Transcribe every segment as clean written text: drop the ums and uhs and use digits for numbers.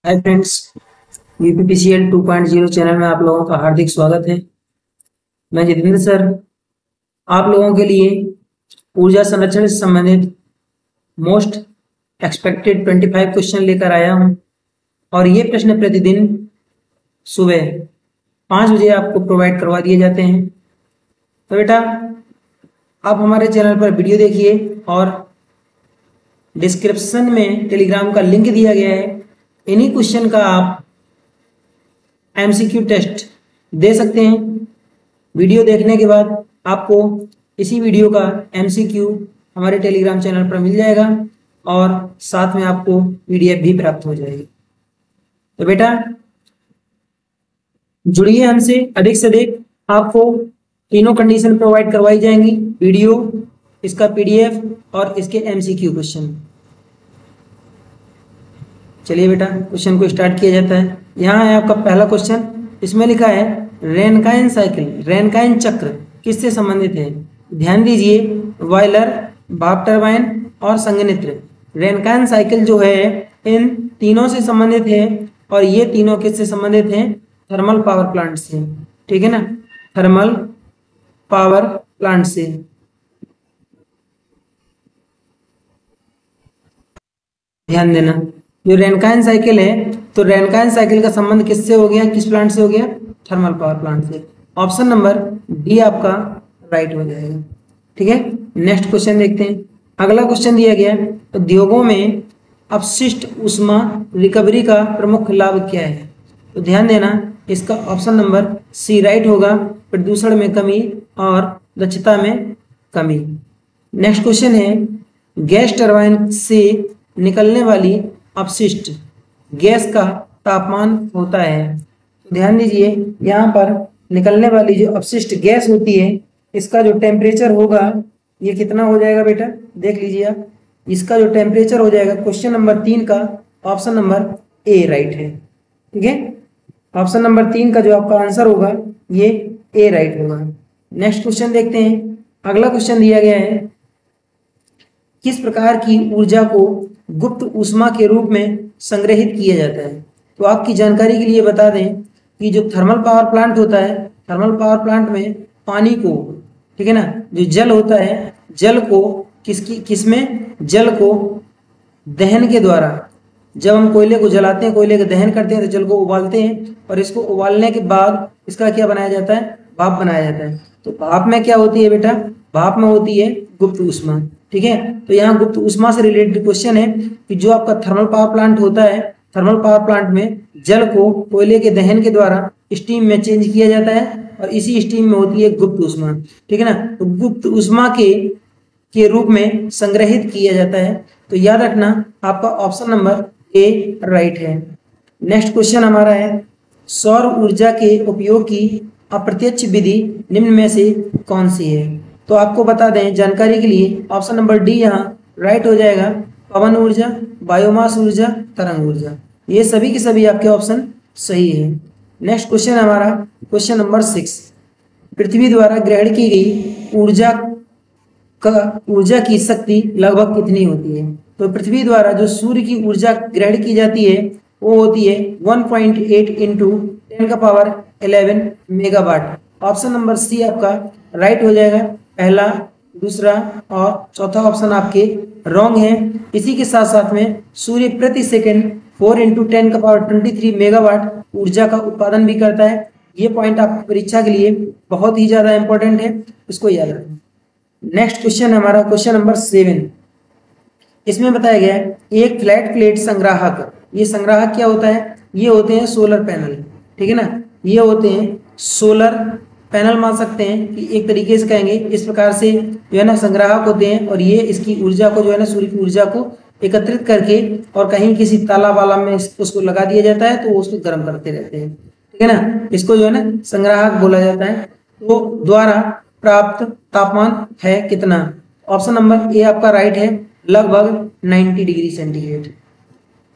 Hi friends, UPPCL 2.0 channel में आप लोगों का हार्दिक स्वागत है। मैं जितेंद्र सर आप लोगों के लिए ऊर्जा संरक्षण से संबंधित मोस्ट एक्सपेक्टेड 25 क्वेश्चन लेकर आया हूं और ये प्रश्न प्रतिदिन सुबह 5 बजे आपको प्रोवाइड करवा दिए जाते हैं। तो बेटा आप हमारे चैनल पर वीडियो देखिए और डिस्क्रिप्शन में टेलीग्राम का लिंक दिया गया है। इन्हीं क्वेश्चन का आप एमसीक्यू टेस्ट दे सकते हैं। वीडियो देखने के बाद आपको इसी वीडियो का एमसीक्यू हमारे टेलीग्राम चैनल पर मिल जाएगा और साथ में आपको पीडीएफ भी प्राप्त हो जाएगी। तो बेटा जुड़िए हमसे, अधिक से अधिक आपको तीनों कंडीशन प्रोवाइड करवाई जाएंगी, वीडियो, इसका पीडीएफ और इसके एमसीक्यू क्वेश्चन। चलिए बेटा क्वेश्चन को स्टार्ट किया जाता है। यहाँ है आपका पहला क्वेश्चन, इसमें लिखा है रेनकाइन साइकिल, रेनकाइन चक्र किससे संबंधित है? ध्यान दीजिए, बॉयलर, भाप टरबाइन और संघनित्र। रेनकाइन साइकिल जो है इन तीनों से संबंधित है और ये तीनों किससे संबंधित हैं? थर्मल पावर प्लांट से। ठीक है ना, थर्मल पावर प्लांट से। ध्यान देना, जो रेनकाइन साइकिल है तो रेनकाइन साइकिल का संबंध किससे हो गया, किस प्लांट से हो गया? थर्मल पावर प्लांट से। ऑप्शन नंबर डी आपका राइट हो जाएगा। ठीक है, नेक्स्ट क्वेश्चन देखते हैं। अगला क्वेश्चन दिया गया है, उद्योगों में अपशिष्ट ऊष्मा रिकवरी का प्रमुख लाभ क्या है? तो ध्यान देना, इसका ऑप्शन नंबर सी राइट होगा, प्रदूषण में कमी और दक्षता में कमी। नेक्स्ट क्वेश्चन है, गैस टरबाइन से निकलने वाली अपशिष्ट गैस का तापमान होता है। ध्यान दीजिए, यहाँ पर निकलने वाली जो अपशिष्ट गैस होती है इसका जो टेम्परेचर होगा ये कितना हो जाएगा बेटा? देख लीजिए आप, इसका जो टेम्परेचर हो जाएगा क्वेश्चन नंबर 3 का ऑप्शन नंबर ए राइट है। ठीक है, ऑप्शन नंबर 3 का जो आपका आंसर होगा ये ए राइट होगा। नेक्स्ट क्वेश्चन देखते हैं। अगला क्वेश्चन दिया गया है, किस प्रकार की ऊर्जा को गुप्त ऊष्मा के रूप में संग्रहित किया जाता है? तो आपकी जानकारी के लिए बता दें कि जो थर्मल पावर प्लांट होता है, थर्मल पावर प्लांट में पानी को, ठीक है ना, जो जल होता है, जल को किसमें जल को दहन के द्वारा, जब हम कोयले को जलाते हैं, कोयले का दहन करते हैं तो जल को उबालते हैं और इसको उबालने के बाद इसका क्या बनाया जाता है? भाप बनाया जाता है। तो भाप में क्या होती है बेटा? भाप में होती है गुप्त ऊष्मा। ठीक है, तो यहाँ गुप्त ऊष्मा से रिलेटेड क्वेश्चन है कि जो आपका थर्मल पावर प्लांट होता है, थर्मल पावर प्लांट में जल को कोयले के दहन के द्वारा स्टीम में चेंज किया जाता है और इसी स्टीम में होती है गुप्त ऊष्मा। ठीक है ना, तो गुप्त ऊष्मा के रूप में संग्रहित किया जाता है। तो याद रखना आपका ऑप्शन नंबर ए राइट है। नेक्स्ट क्वेश्चन हमारा है, सौर ऊर्जा के उपयोग की अप्रत्यक्ष विधि निम्न में से कौन सी है? तो आपको बता दें जानकारी के लिए, ऑप्शन नंबर डी यहाँ राइट हो जाएगा। पवन ऊर्जा, बायोमास ऊर्जा, तरंग ऊर्जा, ये सभी के सभी आपके ऑप्शन सही है। नेक्स्ट क्वेश्चन हमारा क्वेश्चन नंबर 6, पृथ्वी द्वारा ग्रहण की गई ऊर्जा की शक्ति लगभग कितनी होती है? तो पृथ्वी द्वारा जो सूर्य की ऊर्जा ग्रहण की जाती है वो होती है 1.8 into 10⁻11 megawatt. Option number C आपका राइट हो जाएगा। पहला, दूसरा और चौथा ऑप्शन आपके रॉन्ग है। इसी के साथ साथ में सूर्य प्रति सेकंड 4 इंटू 10⁻23 मेगावाट ऊर्जा का उत्पादन भी करता है। ये पॉइंट आपकी परीक्षा के लिए बहुत ही ज्यादा इंपॉर्टेंट है, इसको याद रखना। नेक्स्ट क्वेश्चन हमारा क्वेश्चन नंबर 7, इसमें बताया गया है एक फ्लैट प्लेट संग्राहक, ये संग्राहक क्या होता है? ये होते हैं सोलर पैनल। ठीक है ना, ये होते हैं सोलर पैनल, मान सकते हैं कि एक तरीके से कहेंगे। इस प्रकार से जो है ना संग्राहक होते हैं और ये इसकी ऊर्जा को जो है ना सूर्य की ऊर्जा को एकत्रित करके और कहीं किसी तालाब वाला में उसको लगा दिया जाता है तो उसको गर्म करते रहते हैं। ठीक है ना, इसको जो है ना संग्राहक बोला जाता है। तो द्वारा प्राप्त तापमान है कितना? ऑप्शन नंबर ए आपका राइट है, लगभग 90 डिग्री सेंटीग्रेड।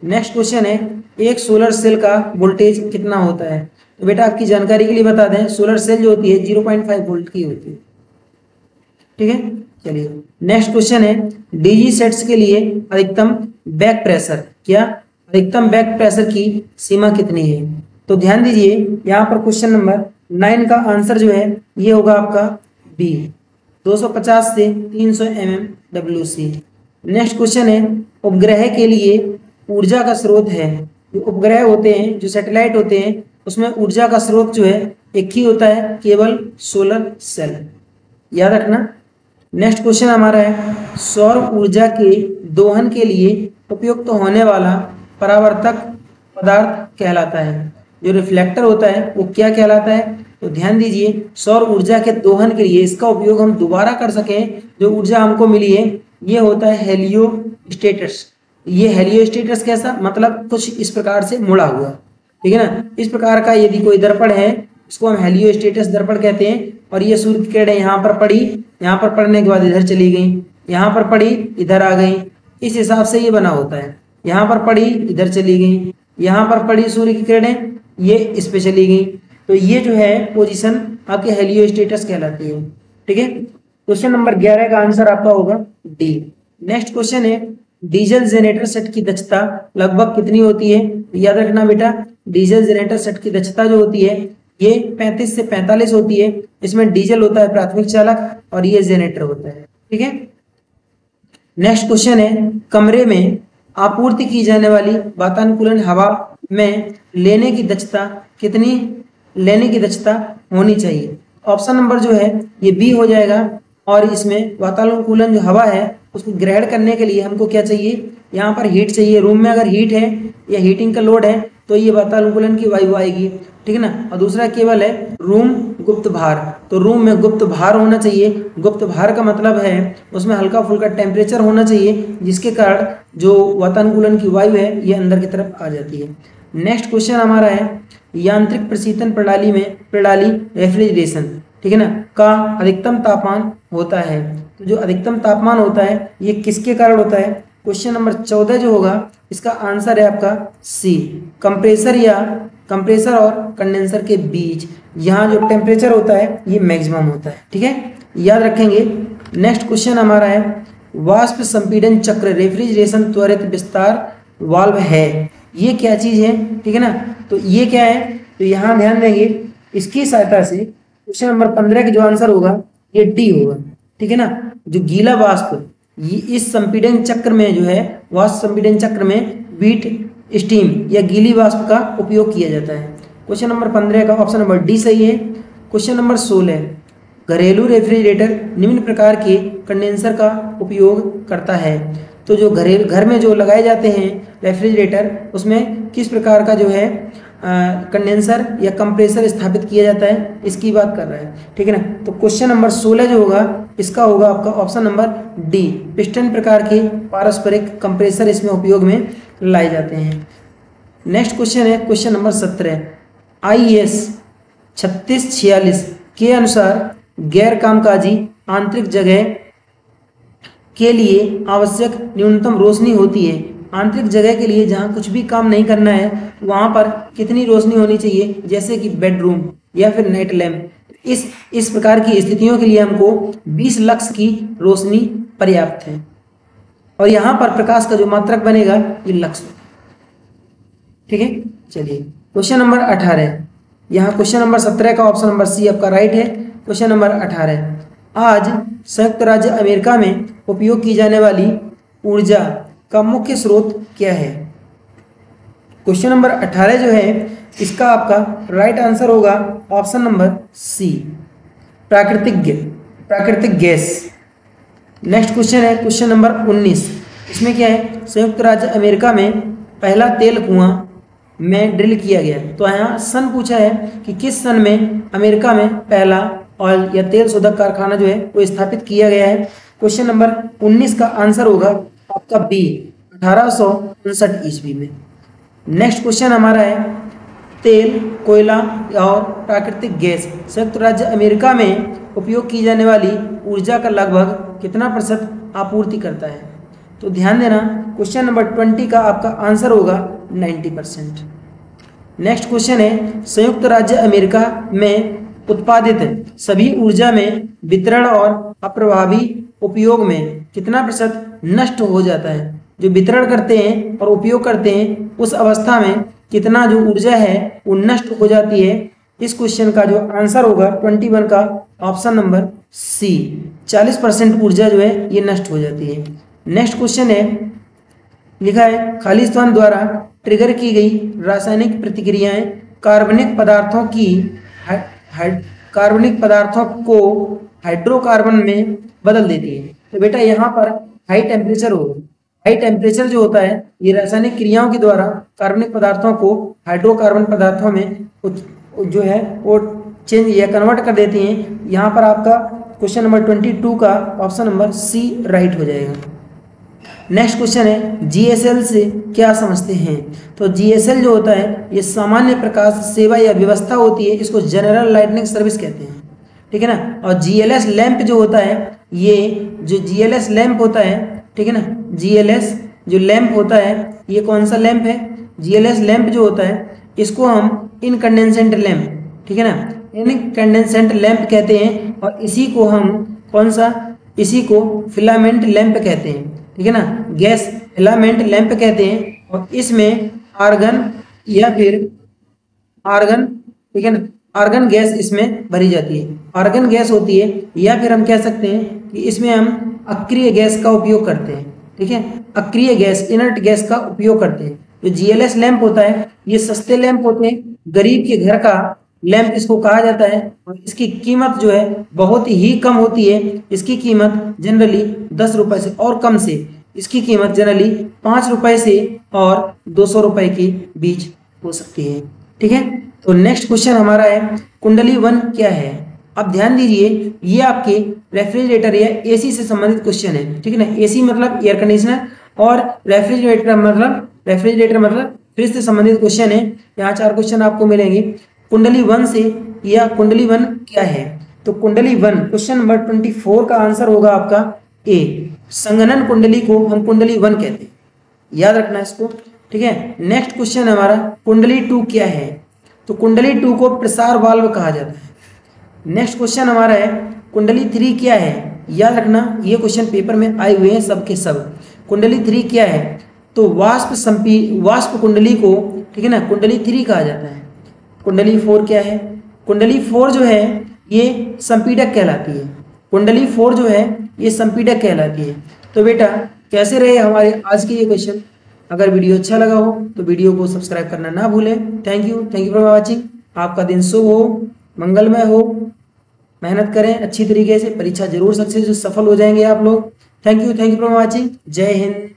नेक्स्ट क्वेश्चन है, एक सोलर सेल का वोल्टेज कितना होता है? तो बेटा आपकी जानकारी के लिए बता दें, सोलर सेल जो होती है 0.5 वोल्ट की होती है। ठीक है, चलिए नेक्स्ट क्वेश्चन है, डीजी सेट्स के लिए अधिकतम बैक प्रेशर, क्या अधिकतम बैक प्रेशर की सीमा कितनी है? तो ध्यान दीजिए यहाँ पर क्वेश्चन नंबर 9 का आंसर जो है ये होगा आपका बी, 250 से 300 mmWc। नेक्स्ट क्वेश्चन है, उपग्रह के लिए ऊर्जा का स्रोत है। जो उपग्रह होते हैं, जो सैटेलाइट होते हैं, उसमें ऊर्जा का स्रोत जो है एक ही होता है, केवल सोलर सेल, याद रखना। नेक्स्ट क्वेश्चन हमारा है, सौर ऊर्जा के दोहन के लिए उपयुक्त होने वाला परावर्तक पदार्थ कहलाता है। जो रिफ्लेक्टर होता है वो क्या कहलाता है? तो ध्यान दीजिए, सौर ऊर्जा के दोहन के लिए इसका उपयोग हम दोबारा कर सकें, जो ऊर्जा हमको मिली है ये होता है हेलियोस्टेटस। ये हेलियोस्टेटस कैसा, मतलब कुछ इस प्रकार से मुड़ा हुआ, ठीक है ना। इस प्रकार का यदि कोई दर्पण है इसको हम हेलियोस्टेटस दर्पण कहते हैं। और ये सूर्य की किरणें यहाँ पर पड़ी, यहाँ पर पड़ने के बाद इधर चली गई, यहाँ पर पड़ी इधर आ गई, इस हिसाब से ये बना होता है। यहाँ पर पड़ी इधर चली गई, यहाँ पर पड़ी सूर्य की किरणें ये इस पे चली गई, तो ये जो है पोजीशन आपके हेलियोस्टेटस कहलाती है, ठीक है। क्वेश्चन नंबर 11 का आंसर आपका होगा डी। नेक्स्ट क्वेश्चन है, डीजल जनरेटर सेट की दक्षता लगभग कितनी होती है? याद रखना बेटा, डीजल जनरेटर सेट की दक्षता जो होती है ये 35 से 45 होती है। इसमें डीजल होता है प्राथमिक चालक और ये जनरेटर होता है, ठीक है। नेक्स्ट क्वेश्चन है, कमरे में आपूर्ति की जाने वाली वातानुकूलन हवा में लेने की दक्षता होनी चाहिए। ऑप्शन नंबर जो है ये बी हो जाएगा। और इसमें वातानुकूलन जो हवा है उसको ग्रहण करने के लिए हमको क्या चाहिए? यहाँ पर हीट चाहिए। रूम में अगर हीट है या हीटिंग का लोड है तो ये वातानुकूलन की वायु आएगी, ठीक है ना। और दूसरा केवल है रूम गुप्त भार, तो रूम में गुप्त भार होना चाहिए। गुप्त भार का मतलब है उसमें हल्का फुल्का टेम्परेचर होना चाहिए, जिसके कारण जो वातानुकूलन की वायु है ये अंदर की तरफ आ जाती है। नेक्स्ट क्वेश्चन हमारा है, यांत्रिक प्रशीतन प्रणाली रेफ्रिजरेशन, ठीक है ना, का अधिकतम तापमान होता है। तो जो अधिकतम तापमान होता है ये किसके कारण होता है? क्वेश्चन नंबर 14 जो होगा इसका आंसर है आपका सी, कंप्रेसर और कंडेंसर के बीच यहाँ जो टेम्परेचर होता है ये मैक्सिमम होता है, ठीक है, याद रखेंगे। नेक्स्ट क्वेश्चन हमारा है, वाष्प संपीड़न चक्र रेफ्रिजरेशन त्वरित विस्तार वाल्व है, ये क्या चीज है? ठीक है ना, तो ये क्या है? तो यहाँ ध्यान देंगे, इसकी सहायता से क्वेश्चन नंबर 15 का जो आंसर होगा ये डी होगा, ठीक है ना। जो गीला वाष्प ये इस संपीड़न चक्र में जो है, वाष्प संपीड़न चक्र में वीट स्टीम या गीली वाष्प का उपयोग किया जाता है। क्वेश्चन नंबर 15 का ऑप्शन नंबर डी सही है। क्वेश्चन नंबर 16, घरेलू रेफ्रिजरेटर निम्न प्रकार के कंडेंसर का उपयोग करता है। तो जो घर में जो लगाए जाते हैं रेफ्रिजरेटर, उसमें किस प्रकार का जो है कंडेंसर या कंप्रेसर स्थापित किया जाता है, इसकी बात कर रहा है, ठीक है ना। तो क्वेश्चन नंबर 16 जो होगा इसका होगा आपका ऑप्शन नंबर डी, पिस्टन प्रकार के पारस्परिक कंप्रेसर इसमें उपयोग में लाए जाते हैं। नेक्स्ट क्वेश्चन है क्वेश्चन नंबर 17, IS 3646 के अनुसार गैर कामकाजी आंतरिक जगह के लिए आवश्यक न्यूनतम रोशनी होती है। आंतरिक जगह के लिए जहाँ कुछ भी काम नहीं करना है वहाँ पर कितनी रोशनी होनी चाहिए? जैसे कि बेडरूम या फिर नाइट लैम्प, इस प्रकार की स्थितियों के लिए हमको 20 लक्स की रोशनी पर्याप्त है। और यहाँ पर प्रकाश का जो मात्रक बनेगा ये लक्स, ठीक है। चलिए क्वेश्चन नंबर 18, यहाँ क्वेश्चन नंबर 17 का ऑप्शन नंबर सी आपका राइट है। क्वेश्चन नंबर 18, आज संयुक्त राज्य अमेरिका में उपयोग की जाने वाली ऊर्जा का मुख्य स्रोत क्या है? क्वेश्चन नंबर 18 जो है इसका आपका राइट आंसर होगा ऑप्शन नंबर सी, प्राकृतिक गैस। नेक्स्ट क्वेश्चन है क्वेश्चन नंबर 19, इसमें क्या है? संयुक्त राज्य अमेरिका में पहला तेल कुआं में ड्रिल किया गया। तो यहाँ सन पूछा है कि किस सन में अमेरिका में पहला ऑयल या तेल शोधक कारखाना जो है वो स्थापित किया गया है। क्वेश्चन नंबर 19 का आंसर होगा आपका बी, 1859 ईस्वी में। नेक्स्ट क्वेश्चन हमारा है, तेल, कोयला और प्राकृतिक गैस संयुक्त राज्य अमेरिका में उपयोग की जाने वाली ऊर्जा का लगभग कितना % आपूर्ति करता है? तो ध्यान देना, क्वेश्चन नंबर 20 का आपका आंसर होगा 90%। नेक्स्ट क्वेश्चन है, संयुक्त राज्य अमेरिका में उत्पादित सभी ऊर्जा में वितरण और अप्रभावी उपयोग में कितना % नष्ट हो जाता है? जो वितरण करते हैं और उपयोग करते हैं उस अवस्था में कितना जो ऊर्जा है वो नष्ट हो जाती है। इस क्वेश्चन का जो आंसर होगा 21 का ऑप्शन नंबर सी, 40% ऊर्जा जो है ये नष्ट हो जाती है। नेक्स्ट क्वेश्चन है, लिखा है खाली स्थान द्वारा ट्रिगर की गई रासायनिक प्रतिक्रियाएं कार्बनिक पदार्थों की कार्बनिक पदार्थों को हाइड्रोकार्बन में बदल देती है। तो बेटा यहाँ पर हाई टेम्परेचर होगा। हाई टेम्परेचर जो होता है ये रासायनिक क्रियाओं के द्वारा कार्बनिक पदार्थों को हाइड्रोकार्बन पदार्थों में जो है वो चेंज या कन्वर्ट कर देती हैं। यहाँ पर आपका क्वेश्चन नंबर 22 का ऑप्शन नंबर सी राइट हो जाएगा। नेक्स्ट क्वेश्चन है जीएसएल से क्या समझते हैं। तो जीएसएल जो होता है ये सामान्य प्रकाश सेवा या व्यवस्था होती है, इसको जनरल लाइटनिंग सर्विस कहते हैं, ठीक है ना। और जीएलएस लैंप जो होता है, ये जो जीएलएस लैंप होता है, ठीक है ना, जीएलएस जो लैंप होता है ये कौन सा लैंप है, जीएलएस लैंप जो होता है इसको हम इनकंडेंसेंट लैंप, ठीक है ना, इनकंडेंसेंट लैंप कहते हैं। और इसी को हम कौन सा, इसी को फिलामेंट लैंप कहते हैं, ठीक है ना, गैस फिलामेंट लैंप कहते हैं। और इसमें आर्गन या फिर आर्गन, ठीक है ना, आर्गन गैस इसमें भरी जाती है, आर्गन गैस होती है। या फिर हम कह सकते हैं कि इसमें हम अक्रिय गैस का उपयोग करते हैं, ठीक है, अक्रिय गैस, इनर्ट गैस का उपयोग करते हैं। जो जीएलएस लैंप होता है ये सस्ते लैंप होते हैं, गरीब के घर का लैंप इसको कहा जाता है। और इसकी कीमत जो है बहुत ही कम होती है। इसकी कीमत जनरली 10 रुपए से और कम से, इसकी कीमत जनरली 5 रुपए से और 200 रुपए के बीच हो सकती है, ठीक है। तो नेक्स्ट क्वेश्चन हमारा है कुंडली 1 क्या है। अब ध्यान दीजिए ये आपके रेफ्रिजरेटर या एसी से संबंधित क्वेश्चन है, ठीक है ना। एसी मतलब एयर कंडीशनर और रेफ्रिजरेटर मतलब फ्रिज से संबंधित क्वेश्चन है। यहाँ 4 क्वेश्चन आपको मिलेंगे कुंडली 1 से। या कुंडली 1 क्या है, तो कुंडली 1 क्वेश्चन नंबर 24 का आंसर होगा आपका ए। संघनन कुंडली को हम कुंडली 1 कहते हैं, याद रखना इसको, ठीक है। नेक्स्ट क्वेश्चन हमारा कुंडली 2 क्या है, तो कुंडली 2 को प्रसार वाल्व कहा जाता है। नेक्स्ट क्वेश्चन हमारा है कुंडली 3 क्या है, याद रखना ये क्वेश्चन पेपर में आए हुए हैं सबके सब। कुंडली 3 क्या है, तो वाष्प कुंडली को, ठीक है ना, कुंडली 3 कहा जाता है। कुंडली 4 क्या है, कुंडली 4 जो है ये संपीडक कहलाती है। कुंडली 4 जो है ये संपीडक कहलाती है। तो बेटा कैसे रहे हमारे आज के ये क्वेश्चन। अगर वीडियो अच्छा लगा हो तो वीडियो को सब्सक्राइब करना ना भूलें। Thank you for watching. आपका दिन शुभ हो, मंगलमय हो, मेहनत करें अच्छी तरीके से, परीक्षा जरूर सक्सेस सफल हो जाएंगे आप लोग। Thank you for watching. जय हिंद।